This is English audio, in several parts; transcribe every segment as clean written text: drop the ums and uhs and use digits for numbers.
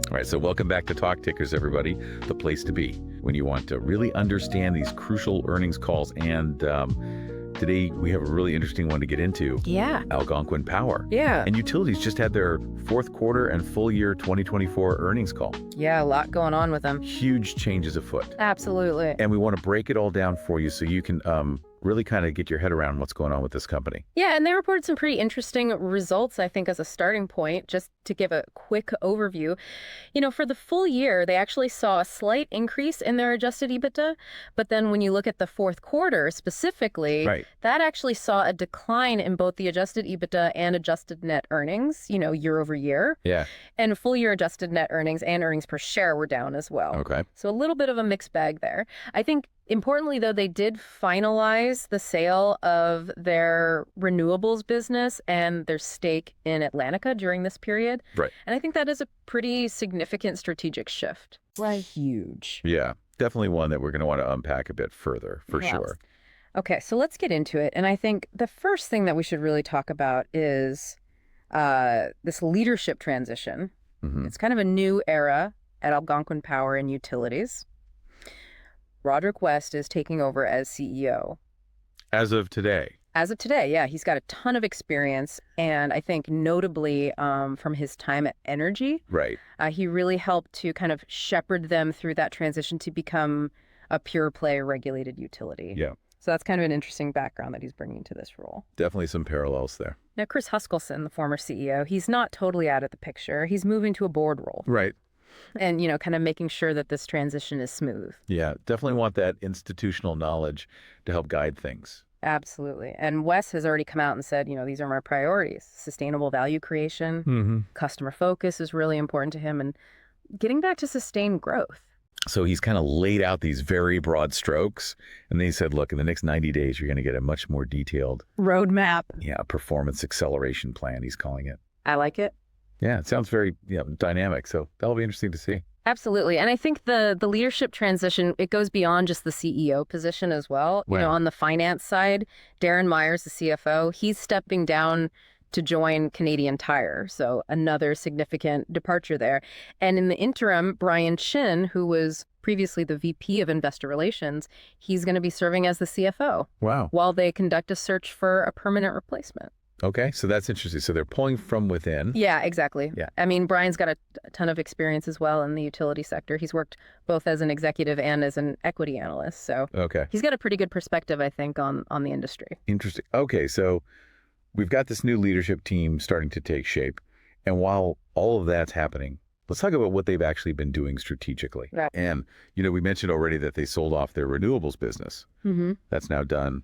All right, so welcome back to Talk Tickers, everybody, the place to be when you want to really understand these crucial earnings calls. And today we have a really interesting one to get into. Yeah. Algonquin Power. Yeah. And Utilities just had their fourth quarter and full year 2024 earnings call. Yeah, a lot going on with them. Huge changes afoot. Absolutely. And we want to break it all down for you so you can really kind of get your head around what's going on with this company. Yeah, and they reported some pretty interesting results, I think, as a starting point. Just to give a quick overview, for the full year, they actually saw a slight increase in their adjusted EBITDA. But then when you look at the fourth quarter specifically, that actually saw a decline in both the adjusted EBITDA and adjusted net earnings, year over year. Yeah. And full year adjusted net earnings and earnings per share were down as well. Okay. So a little bit of a mixed bag there. I think importantly, though, they did finalize the sale of their renewables business and their stake in Atlantica during this period. Right. And I think that is a pretty significant strategic shift. Right. Huge. Yeah, definitely one that we're going to want to unpack a bit further, for sure. Okay, so let's get into it. And I think the first thing that we should really talk about is this leadership transition. Mm-hmm. It's kind of a new era at Algonquin Power and Utilities. Roderick West is taking over as CEO. As of today? As of today, yeah. He's got a ton of experience, and I think notably from his time at Dynegy. Right. He really helped to kind of shepherd them through that transition to become a pure play regulated utility. Yeah. So that's kind of an interesting background that he's bringing to this role. Definitely some parallels there. Now, Chris Huskelson, the former CEO, he's not totally out of the picture. He's moving to a board role. Right. And, kind of making sure that this transition is smooth. Yeah, definitely want that institutional knowledge to help guide things. Absolutely. And Wes has already come out and said, these are my priorities. Sustainable value creation, customer focus is really important to him, and getting back to sustained growth. So he's kind of laid out these very broad strokes, and then he said, look, in the next 90 days, you're going to get a much more detailed roadmap. Yeah, performance acceleration plan, he's calling it. I like it. Yeah, it sounds very dynamic. So that'll be interesting to see. Absolutely. And I think the leadership transition, it goes beyond just the CEO position as well. Wow. On the finance side, Darren Myers, the CFO, he's stepping down to join Canadian Tire. So another significant departure there. And in the interim, Brian Chin, who was previously the VP of Investor Relations, he's going to be serving as the CFO. Wow. While they conduct a search for a permanent replacement. Okay, so that's interesting. So they're pulling from within. Yeah, exactly. Yeah. I mean, Brian's got a ton of experience as well in the utility sector. He's worked both as an executive and as an equity analyst. So he's got a pretty good perspective, I think, on the industry. Interesting. Okay, so we've got this new leadership team starting to take shape. And while all of that's happening, let's talk about what they've actually been doing strategically. Right. And, we mentioned already that they sold off their renewables business. Mm-hmm. That's now done.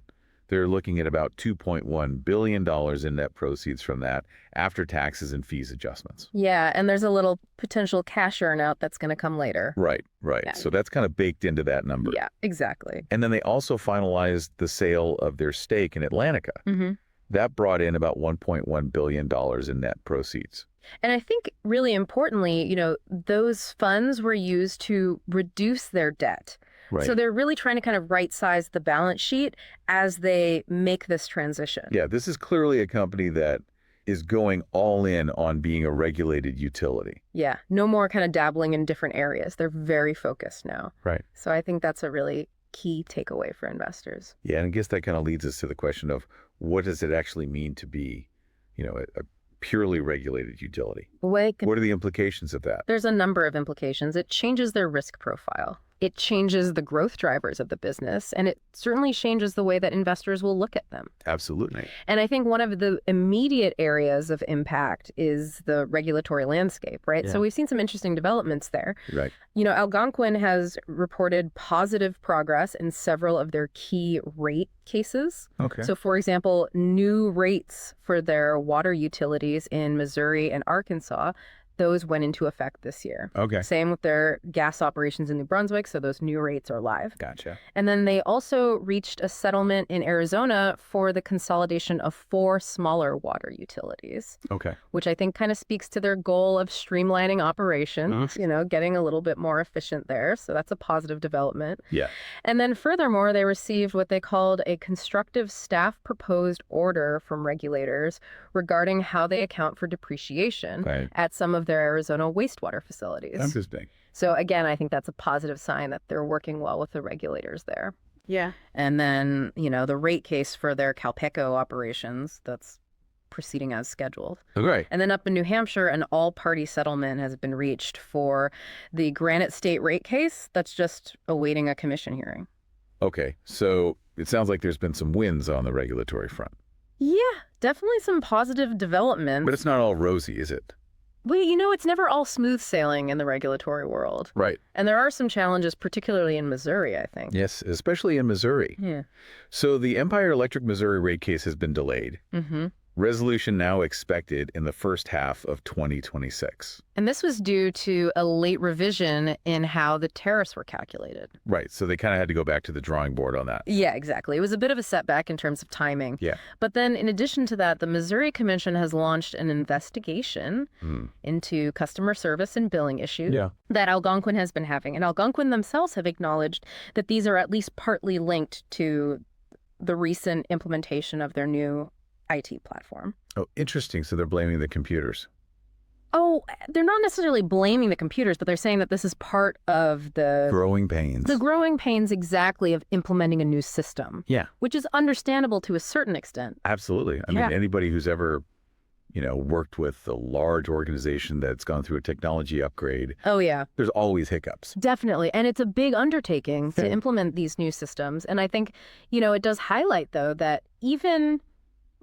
They're looking at about $2.1 billion in net proceeds from that after taxes and fees adjustments. Yeah, and there's a little potential cash earnout that's going to come later. Right. Yeah. So that's kind of baked into that number. Yeah, exactly. And then they also finalized the sale of their stake in Atlantica. Mm-hmm. That brought in about $1.1 billion in net proceeds. And I think really importantly, those funds were used to reduce their debt. Right. So they're really trying to kind of right-size the balance sheet as they make this transition. Yeah, this is clearly a company that is going all in on being a regulated utility. Yeah, no more kind of dabbling in different areas. They're very focused now. Right. So I think that's a really key takeaway for investors. Yeah, and I guess that kind of leads us to the question of what does it actually mean to be, a purely regulated utility? What are the implications of that? There's a number of implications. It changes their risk profile. It changes the growth drivers of the business, and it certainly changes the way that investors will look at them. Absolutely. And I think one of the immediate areas of impact is the regulatory landscape, right? Yeah. So we've seen some interesting developments there. Right. Algonquin has reported positive progress in several of their key rate cases. Okay. So, for example, new rates for their water utilities in Missouri and Arkansas, those went into effect this year. Okay. Same with their gas operations in New Brunswick, so those new rates are live. Gotcha. And then they also reached a settlement in Arizona for the consolidation of 4 smaller water utilities. Okay. Which I think kind of speaks to their goal of streamlining operations, getting a little bit more efficient there. So that's a positive development. Yeah. And then furthermore, they received what they called a constructive staff proposed order from regulators regarding how they account for depreciation at some of of their Arizona wastewater facilities. Interesting. So again, I think that's a positive sign that they're working well with the regulators there. Yeah. And then, the rate case for their Calpeco operations, that's proceeding as scheduled. Okay. And then up in New Hampshire, an all-party settlement has been reached for the Granite State rate case that's just awaiting a commission hearing. Okay. So it sounds like there's been some wins on the regulatory front. Yeah, definitely some positive developments. But it's not all rosy, is it? Well, it's never all smooth sailing in the regulatory world. Right. And there are some challenges, particularly in Missouri, I think. Yes, especially in Missouri. Yeah. So the Empire Electric Missouri rate case has been delayed. Mm-hmm. Resolution now expected in the first half of 2026. And this was due to a late revision in how the tariffs were calculated. Right. So they kind of had to go back to the drawing board on that. Yeah, exactly. It was a bit of a setback in terms of timing. Yeah. But then in addition to that, the Missouri Commission has launched an investigation into customer service and billing issues that Algonquin has been having. And Algonquin themselves have acknowledged that these are at least partly linked to the recent implementation of their new IT platform. Oh, interesting. So they're blaming the computers. Oh, they're not necessarily blaming the computers, but they're saying that this is part of the growing pains. The growing pains exactly of implementing a new system. Yeah. Which is understandable to a certain extent. Absolutely. I mean, anybody who's ever, worked with a large organization that's gone through a technology upgrade. Oh, yeah. There's always hiccups. Definitely. And it's a big undertaking to implement these new systems. And I think, it does highlight, though, that even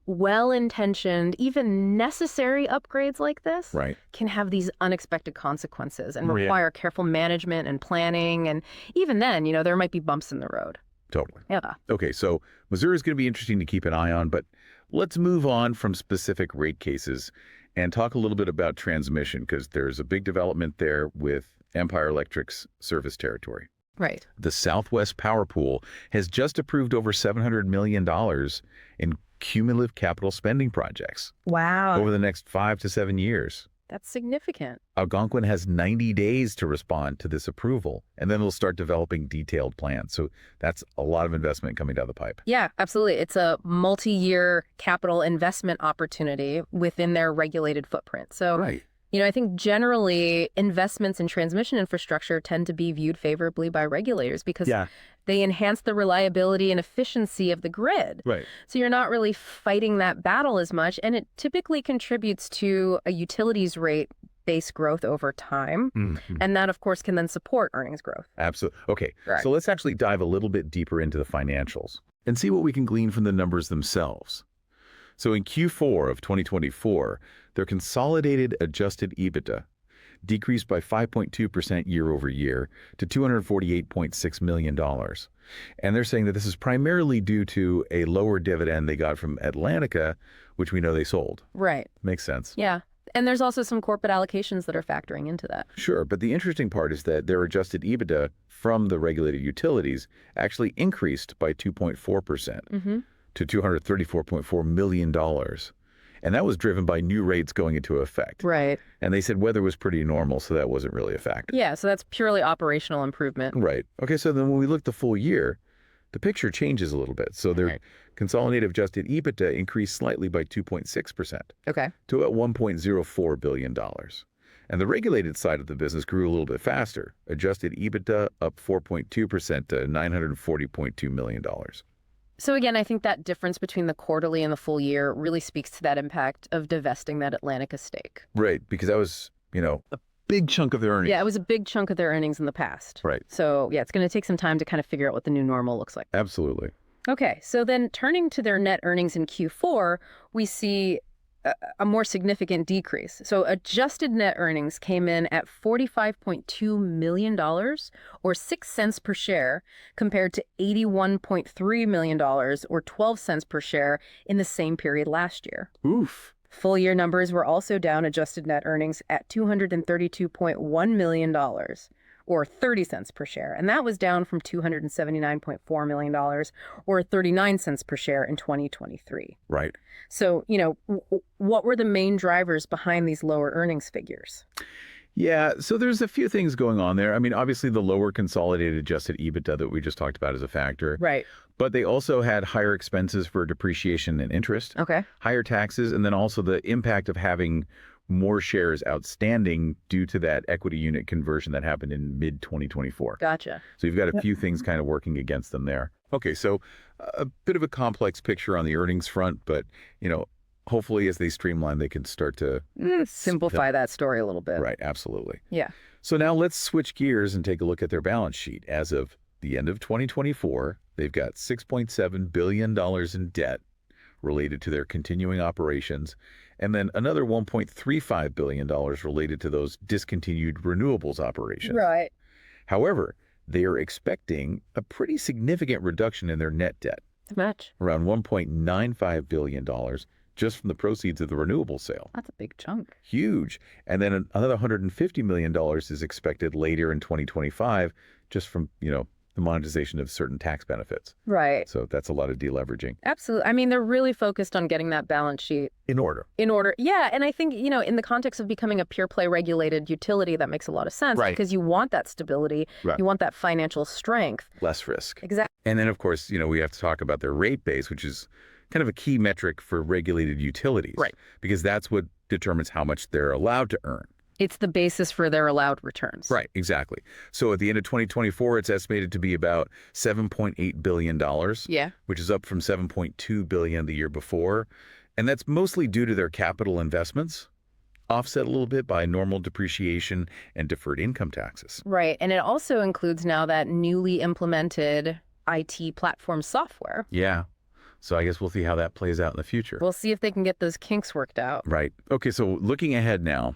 well-intentioned, even necessary upgrades like this can have these unexpected consequences and require careful management and planning. And even then, there might be bumps in the road. Totally. Yeah. Okay, so Missouri is going to be interesting to keep an eye on, but let's move on from specific rate cases and talk a little bit about transmission, because there's a big development there with Empire Electric's service territory. Right. The Southwest Power Pool has just approved over $700 million in cumulative capital spending projects. Wow. Over the next 5 to 7 years. That's significant. Algonquin has 90 days to respond to this approval, and then they'll start developing detailed plans. So that's a lot of investment coming down the pipe. Yeah, absolutely. It's a multi-year capital investment opportunity within their regulated footprint. So, I think generally investments in transmission infrastructure tend to be viewed favorably by regulators because they enhance the reliability and efficiency of the grid. Right. So you're not really fighting that battle as much, and it typically contributes to a utilities rate base growth over time. Mm-hmm. And that, of course, can then support earnings growth. Absolutely. Okay, so let's actually dive a little bit deeper into the financials and see what we can glean from the numbers themselves. So in Q4 of 2024, their consolidated adjusted EBITDA decreased by 5.2% year over year to $248.6 million. And they're saying that this is primarily due to a lower dividend they got from Atlantica, which we know they sold. Right. Makes sense. Yeah. And there's also some corporate allocations that are factoring into that. Sure. But the interesting part is that their adjusted EBITDA from the regulated utilities actually increased by 2.4% to $234.4 million. And that was driven by new rates going into effect. Right. And they said weather was pretty normal, so that wasn't really a factor. Yeah, so that's purely operational improvement. Right. Okay, so then when we look the full year, the picture changes a little bit. So their consolidated adjusted EBITDA increased slightly by 2.6%. Okay. To about $1.04 billion. And the regulated side of the business grew a little bit faster. Adjusted EBITDA up 4.2% to $940.2 million. So again, I think that difference between the quarterly and the full year really speaks to that impact of divesting that Atlantica stake. Right, because that was, a big chunk of their earnings. Yeah, it was a big chunk of their earnings in the past. Right. So yeah, it's going to take some time to kind of figure out what the new normal looks like. Absolutely. Okay, so then turning to their net earnings in Q4, we see a more significant decrease. So adjusted net earnings came in at $45.2 million or 6 cents per share compared to $81.3 million or 12 cents per share in the same period last year. Oof. Full year numbers were also down adjusted net earnings at $232.1 million or 30 cents per share. And that was down from $279.4 million or 39 cents per share in 2023. Right. So, what were the main drivers behind these lower earnings figures? Yeah, so there's a few things going on there. I mean, obviously the lower consolidated adjusted EBITDA that we just talked about is a factor. Right. But they also had higher expenses for depreciation and interest. Okay. Higher taxes, and then also the impact of having more shares outstanding due to that equity unit conversion that happened in mid-2024. Gotcha. So you've got a few things kind of working against them there. Okay, so a bit of a complex picture on the earnings front, but, hopefully as they streamline, they can start to simplify that story a little bit. Right, absolutely. Yeah. So now let's switch gears and take a look at their balance sheet. As of the end of 2024, they've got $6.7 billion in debt related to their continuing operations, and then another $1.35 billion related to those discontinued renewables operations. Right. However, they are expecting a pretty significant reduction in their net debt, Much. around $1.95 billion, just from the proceeds of the renewable sale. That's a big chunk. Huge. And then another $150 million is expected later in 2025, just from, the monetization of certain tax benefits. Right. So that's a lot of deleveraging. Absolutely. I mean, they're really focused on getting that balance sheet In order. Yeah. And I think, in the context of becoming a pure play regulated utility, that makes a lot of sense. Right. Because you want that stability. Right. You want that financial strength. Less risk. Exactly. And then, of course, we have to talk about their rate base, which is kind of a key metric for regulated utilities. Right. Because that's what determines how much they're allowed to earn. It's the basis for their allowed returns. Right, exactly. So at the end of 2024, it's estimated to be about $7.8 billion, Yeah. which is up from $7.2 billion the year before. And that's mostly due to their capital investments, offset a little bit by normal depreciation and deferred income taxes. Right. And it also includes now that newly implemented IT platform software. Yeah. So I guess we'll see how that plays out in the future. We'll see if they can get those kinks worked out. Right. Okay, so looking ahead now,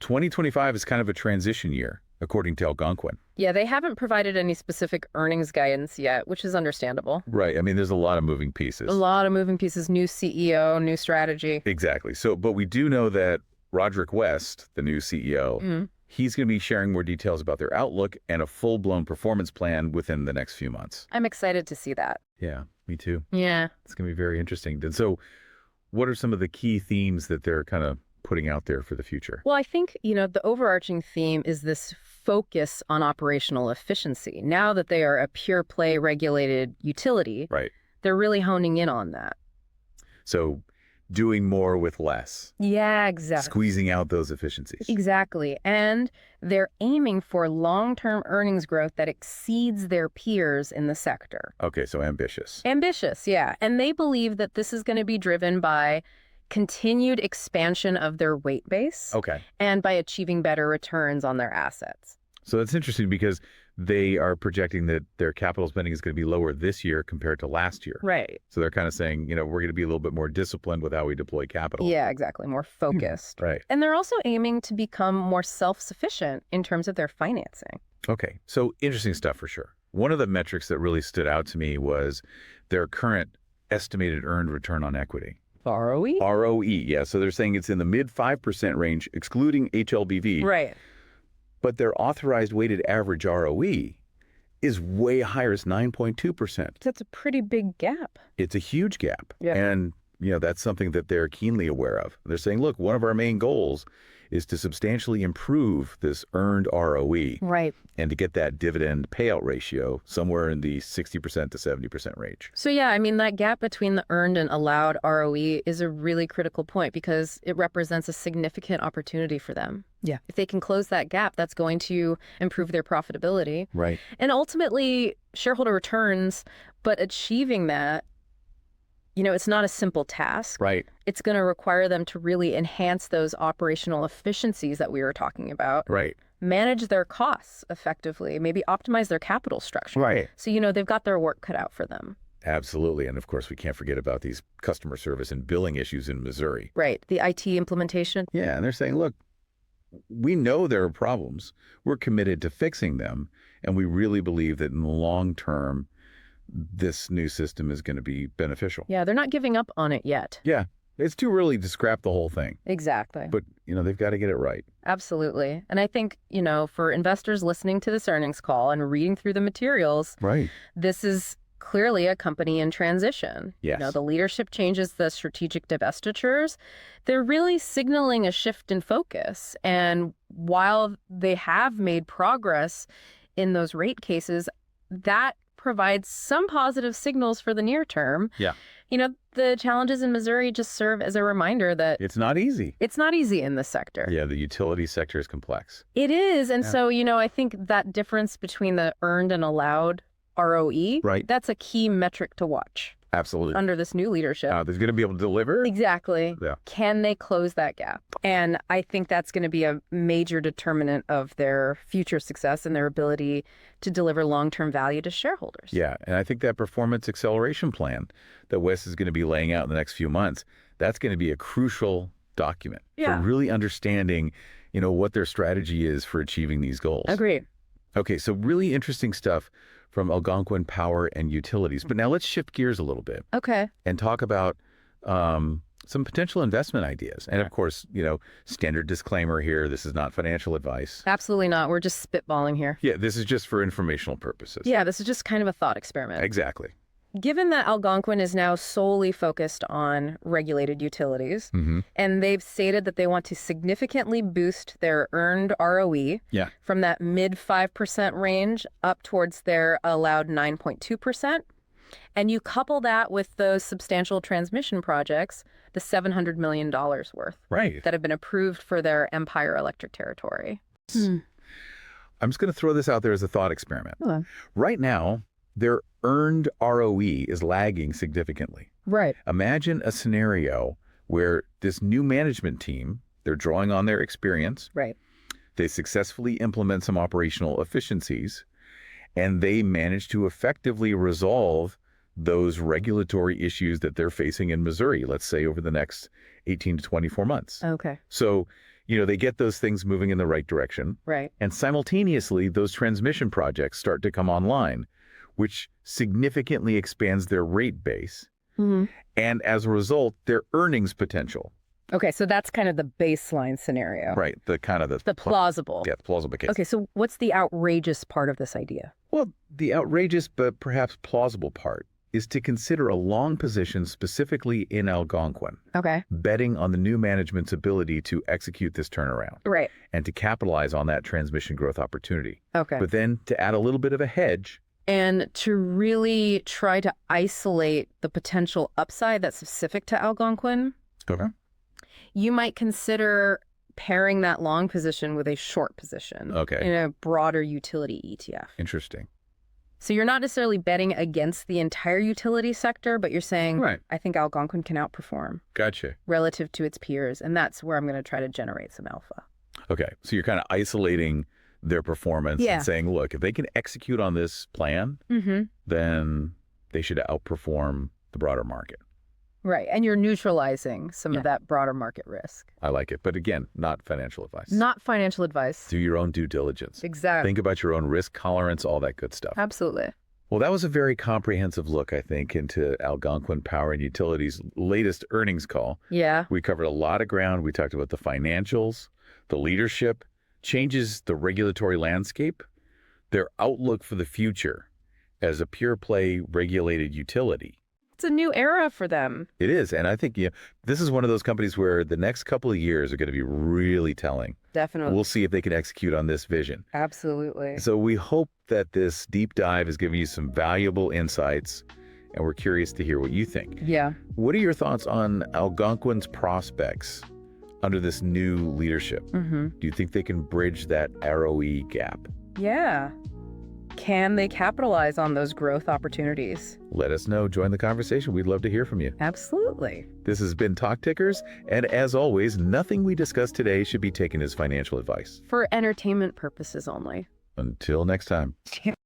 2025 is kind of a transition year, according to Algonquin. Yeah, they haven't provided any specific earnings guidance yet, which is understandable. Right. I mean, there's a lot of moving pieces. A lot of moving pieces, new CEO, new strategy. Exactly. So, but we do know that Roderick West, the new CEO, he's going to be sharing more details about their outlook and a full-blown performance plan within the next few months. I'm excited to see that. Yeah, me too. Yeah. It's going to be very interesting. And so what are some of the key themes that they're kind of putting out there for the future? Well, I think, the overarching theme is this focus on operational efficiency. Now that they are a pure play regulated utility, Right. they're really honing in on that. So doing more with less. Yeah, exactly. Squeezing out those efficiencies. Exactly. And they're aiming for long-term earnings growth that exceeds their peers in the sector. Okay, so ambitious. Ambitious, yeah. And they believe that this is going to be driven by continued expansion of their rate base Okay. and by achieving better returns on their assets. So that's interesting because they are projecting that their capital spending is going to be lower this year compared to last year. Right. So they're kind of saying, we're going to be a little bit more disciplined with how we deploy capital. Yeah, exactly. More focused. Right. And they're also aiming to become more self-sufficient in terms of their financing. Okay. So interesting stuff for sure. One of the metrics that really stood out to me was their current estimated earned return on equity. ROE? ROE, yeah. So they're saying it's in the mid 5% range, excluding HLBV. Right. But their authorized weighted average ROE is way higher. It's 9.2%. That's a pretty big gap. It's a huge gap. Yeah. And, that's something that they're keenly aware of. They're saying, look, one of our main goals is to substantially improve this earned ROE. Right. And to get that dividend payout ratio somewhere in the 60% to 70% range. So yeah, I mean, that gap between the earned and allowed ROE is a really critical point because it represents a significant opportunity for them. Yeah. If they can close that gap, that's going to improve their profitability. Right. And ultimately, shareholder returns, but achieving that, it's not a simple task. Right. It's going to require them to really enhance those operational efficiencies that we were talking about. Right. Manage their costs effectively, maybe optimize their capital structure. Right. So, they've got their work cut out for them. Absolutely. And of course, we can't forget about these customer service and billing issues in Missouri. Right. The IT implementation. Yeah. And they're saying, look, we know there are problems. We're committed to fixing them. And we really believe that in the long term, this new system is going to be beneficial. Yeah, they're not giving up on it yet. Yeah. It's too early to scrap the whole thing. Exactly. But, they've got to get it right. Absolutely. And I think, for investors listening to this earnings call and reading through the materials, Right. this is clearly a company in transition. Yes. The leadership changes, the strategic divestitures, they're really signaling a shift in focus. And while they have made progress in those rate cases, that provides some positive signals for the near term. Yeah. The challenges in Missouri just serve as a reminder that It's not easy. it's not easy in this sector. Yeah, the utility sector is complex. It is. And Yeah. so, I think that difference between the earned and allowed ROE, Right. that's a key metric to watch Absolutely. under this new leadership. There's going to be able to deliver. Exactly. Yeah. Can they close that gap? And I think that's going to be a major determinant of their future success and their ability to deliver long-term value to shareholders. Yeah, and I think that performance acceleration plan that Wes is going to be laying out in the next few months, that's going to be a crucial document Yeah. for really understanding, what their strategy is for achieving these goals. Agreed. Okay, so really interesting stuff from Algonquin Power and Utilities. But now let's shift gears a little bit Okay. and talk about some potential investment ideas. And of course, standard disclaimer here, this is not financial advice. Absolutely not. We're just spitballing here. Yeah, this is just for informational purposes. Yeah, this is just kind of a thought experiment. Exactly. Given that Algonquin is now solely focused on regulated utilities, and they've stated that they want to significantly boost their earned ROE Yeah. from that mid 5% range up towards their allowed 9.2%, and you couple that with those substantial transmission projects, the $700 million worth Right. that have been approved for their Empire Electric territory. I'm just going to throw this out there as a thought experiment. Okay. Right now, their earned ROE is lagging significantly. Right. Imagine a scenario where this new management team, they're drawing on their experience, Right. they successfully implement some operational efficiencies, and they manage to effectively resolve those regulatory issues that they're facing in Missouri, let's say over the next 18 to 24 months. Okay. So, they get those things moving in the right direction. Right. And simultaneously, those transmission projects start to come online, which significantly expands their rate base. And as a result, their earnings potential. Okay, so that's kind of the baseline scenario. Right. The plausible. Yeah, the plausible case. Okay, so what's the outrageous part of this idea? Well, the outrageous but perhaps plausible part is to consider a long position specifically in Algonquin, Okay. betting on the new management's ability to execute this turnaround Right. and to capitalize on that transmission growth opportunity. Okay. But then to add a little bit of a hedge. And to really try to isolate the potential upside that's specific to Algonquin, Okay. you might consider pairing that long position with a short position Okay. in a broader utility ETF. Interesting. So you're not necessarily betting against the entire utility sector, but you're saying, Right. I think Algonquin can outperform Gotcha. relative to its peers. And that's where I'm going to try to generate some alpha. Okay. So you're kind of isolating their performance Yeah. and saying, look, if they can execute on this plan, then they should outperform the broader market. Right. And you're neutralizing some of that broader market risk. I like it. But again, not financial advice. Not financial advice. Do your own due diligence. Exactly. Think about your own risk tolerance, all that good stuff. Absolutely. Well, that was a very comprehensive look, I think, into Algonquin Power and Utilities' latest earnings call. Yeah. We covered a lot of ground. We talked about the financials, the leadership, changes the regulatory landscape, their outlook for the future as a pure play regulated utility. It's a new era for them. It is. And I think this is one of those companies where the next couple of years are going to be really telling. Definitely. We'll see if they can execute on this vision. Absolutely. So we hope that this deep dive has given you some valuable insights, and we're curious to hear what you think. Yeah. What are your thoughts on Algonquin's prospects under this new leadership? Do you think they can bridge that ROE gap? Yeah. Can they capitalize on those growth opportunities? Let us know. Join the conversation. We'd love to hear from you. Absolutely. This has been Talk Tickers, and as always, nothing we discuss today should be taken as financial advice. For entertainment purposes only. Until next time.